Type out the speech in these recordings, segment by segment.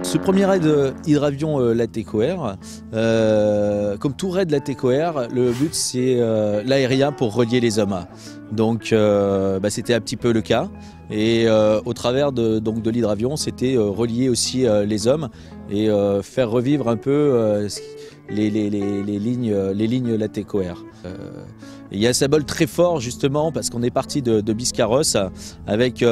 Ce premier raid hydravion Latéco Air, comme tout raid Latéco Air, le but c'est l'aérien pour relier les hommes. Donc c'était un petit peu le cas. Et au travers de l'hydravion, c'était relier aussi les hommes et faire revivre un peu les lignes Latéco Air. Il y a un symbole très fort justement parce qu'on est parti de Biscarrosse avec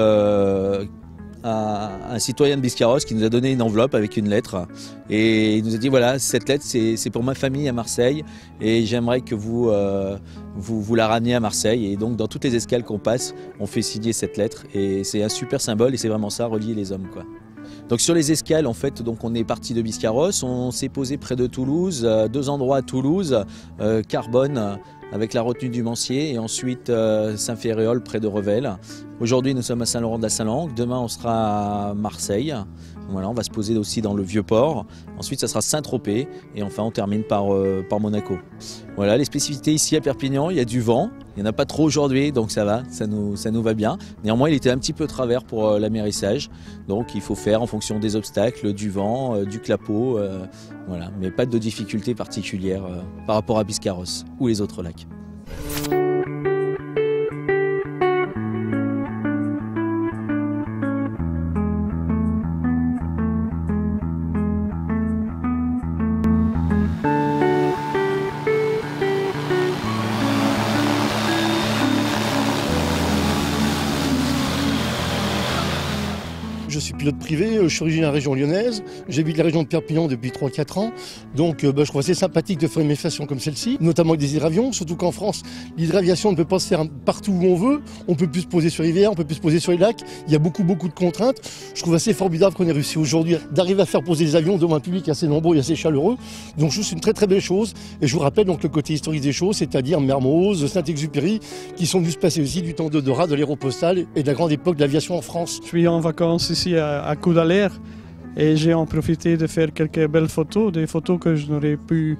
un citoyen de Biscarrosse qui nous a donné une enveloppe avec une lettre et il nous a dit voilà, cette lettre c'est pour ma famille à Marseille et j'aimerais que vous la rameniez à Marseille. Et donc dans toutes les escales qu'on passe, on fait signer cette lettre et c'est un super symbole et c'est vraiment ça, relier les hommes, quoi. Donc sur les escales, en fait, donc on est parti de Biscarrosse, on s'est posé près de Toulouse, deux endroits à Toulouse, Carbone avec la retenue du Mancier et ensuite Saint-Ferréol près de Revel. Aujourd'hui nous sommes à Saint-Laurent-de-la-Salanque, demain on sera à Marseille. Voilà, on va se poser aussi dans le Vieux-Port. Ensuite, ça sera Saint-Tropez et enfin on termine par Monaco. Voilà, les spécificités ici à Perpignan, il y a du vent. Il n'y en a pas trop aujourd'hui, donc ça va, ça nous va bien. Néanmoins, il était un petit peu travers pour l'amérissage. Donc il faut faire en fonction des obstacles, du vent, du clapot. Voilà, mais pas de difficultés particulières par rapport à Biscarrosse ou les autres lacs. Je suis pilote privé, je suis originaire de la région lyonnaise, j'habite la région de Perpignan depuis 3-4 ans, donc je trouve assez sympathique de faire une manifestation comme celle-ci, notamment avec des hydravions, surtout qu'en France, l'hydraviation ne peut pas se faire partout où on peut plus se poser sur les rivières, on peut plus se poser sur les lacs, il y a beaucoup de contraintes. Je trouve assez formidable qu'on ait réussi aujourd'hui d'arriver à faire poser des avions devant un public assez nombreux et assez chaleureux, donc je trouve que c'est une très belle chose, et je vous rappelle donc le côté historique des choses, c'est-à-dire Mermoz, Saint-Exupéry, qui sont venus se passer aussi du temps de Dora, de l'aéropostale et de la grande époque de l'aviation en France. Je suis en vacances ici à Coudalaire et j'ai en profité de faire quelques belles photos, des photos que je n'aurais pu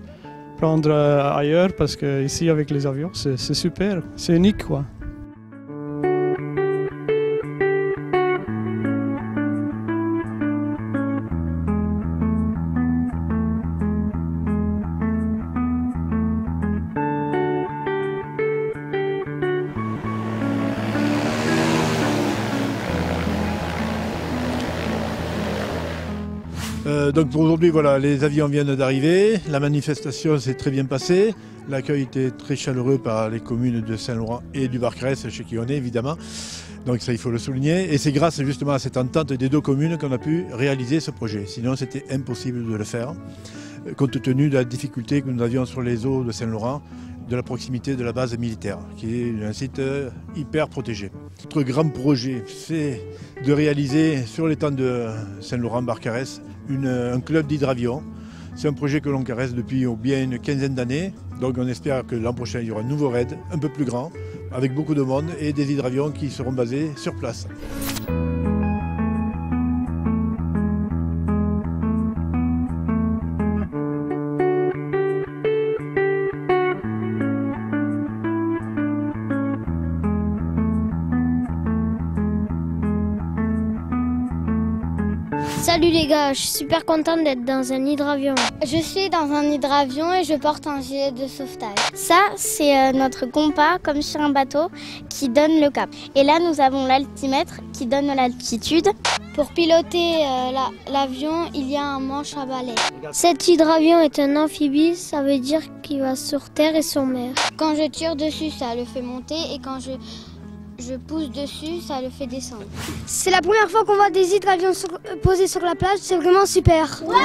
prendre ailleurs parce que ici avec les avions c'est super, c'est unique quoi. Donc pour aujourd'hui, voilà, les avions viennent d'arriver, la manifestation s'est très bien passée, l'accueil était très chaleureux par les communes de Saint-Laurent et du Barcarès, chez qui on est évidemment, donc ça il faut le souligner, et c'est grâce justement à cette entente des deux communes qu'on a pu réaliser ce projet, sinon c'était impossible de le faire, compte tenu de la difficulté que nous avions sur les eaux de Saint-Laurent, de la proximité de la base militaire, qui est un site hyper protégé. Notre grand projet, c'est de réaliser sur l'étang de Saint-Laurent-Barcarès un club d'hydravion. C'est un projet que l'on caresse depuis bien une quinzaine d'années, donc on espère que l'an prochain il y aura un nouveau raid, un peu plus grand, avec beaucoup de monde et des hydravions qui seront basés sur place. Salut les gars, je suis super contente d'être dans un hydravion. Je suis dans un hydravion et je porte un gilet de sauvetage. Ça, c'est notre compas, comme sur un bateau, qui donne le cap. Et là, nous avons l'altimètre qui donne l'altitude. Pour piloter l'avion, il y a un manche à balai. Cet hydravion est un amphibie, ça veut dire qu'il va sur terre et sur mer. Quand je tire dessus, ça le fait monter et quand je pousse dessus, ça le fait descendre. C'est la première fois qu'on voit des hydravions posés sur la plage, c'est vraiment super. Ouais.